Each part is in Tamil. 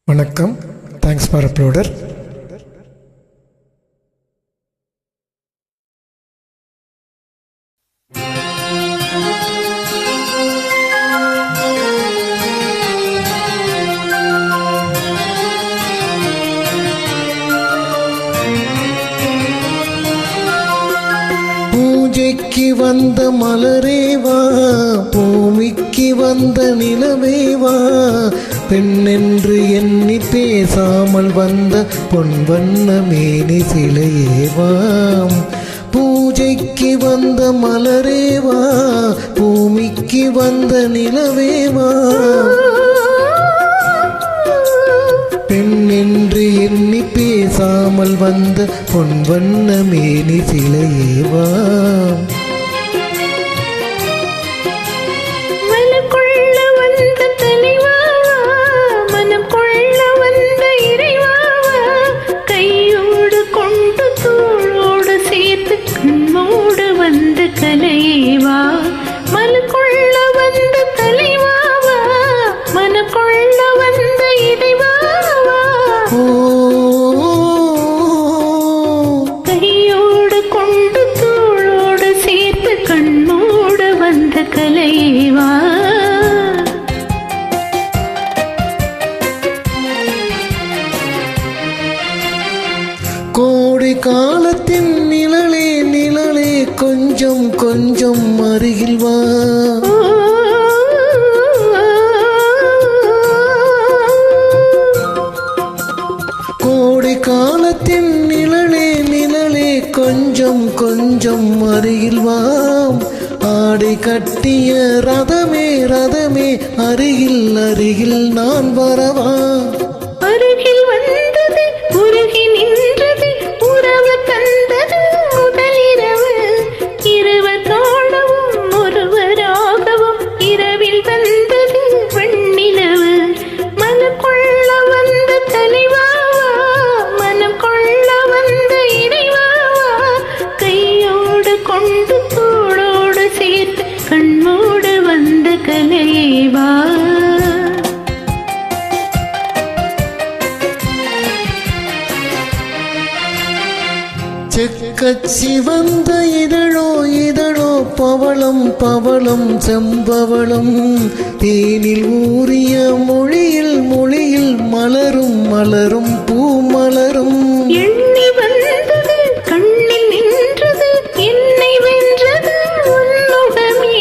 வணக்கம். Thanks for uploader. பூஜைக்கு வந்த மலரேவா, பூமிக்கு வந்த நிலவேவா, பெண்ணென்று எண்ணி பேசாமல் வந்த பொன்வண்ண மேனி சிலையேவாம். பூஜைக்கு வந்த மலரேவா, பூமிக்கு வந்த நிலவேவா, பெண்ணென்று எண்ணி பேசாமல் வந்த பொன்வண்ண மேனி சிலையேவா. கலையேவா, மலக்குள்ள வந்த தலைவாவா, மனக்குள்ள வந்த இறைவாவா, கையோடு கொண்டு தோளோடு சேர்த்து கண்ணோடு வந்த கலையேவா. கோடை காலத்தின் நிழலே நிழலே கொஞ்சம் கொஞ்சம் அருகில் வா. கோடை காலத்தின் நிழலே நிழலே கொஞ்சம் கொஞ்சம் அருகில் வாம். ஆடை கட்டிய ரதமே ரதமே அருகில் அருகில் நான் வரவா. அருகில் வந்தது உருகி நின்றது உறவு தந்தது முதலிரவு. இருவரோடவும் ஒருவராகவும் இரவில் வந்தது வெண்ணிலவு. மனக்குள்ள வந்த தலைவாவா, மனம் கொள்ள வந்த இறைவாவா, கையோடு கொண்டு தோளோடு சேர்த்து கண்ணோடு வந்த கலையேவா. செக்கச்சி வந்த இதழோ இதழோ பவளம் பவளம் செம்பவளம், தேனில் ஊறிய மொழியில் மொழியில் மலரும் மலரும் பூமலரும். எண்ணி வந்தது கண்ணில் நின்றது என்னை வென்றது உன்னுடமே.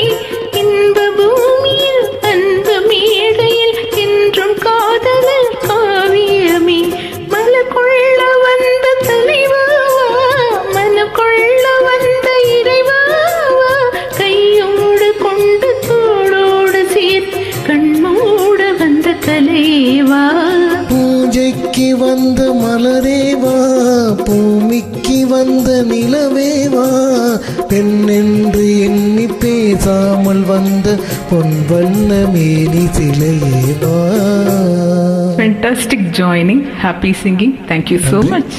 இன்ப பூமியில் அன்பு மேடையில் என்றும் காதலர் காவியமே. மலக்குள்ள வந்த தலைவாவா, மனக்குள்ள வந்த இறைவாவா, கையோடு கொண்டு தோளோடு சேர்த்து கண்ணோடு வந்த கலையேவா. பூஜைக்கு வந்த மலரேவா, பூமிக்கு வந்த நிலவேவா, பெண்ணென்று எண்ணி பேசாமல் வந்த பொன்வண்ண மேனி சிலையேவா. Fantastic joining, happy singing. Thank you so much.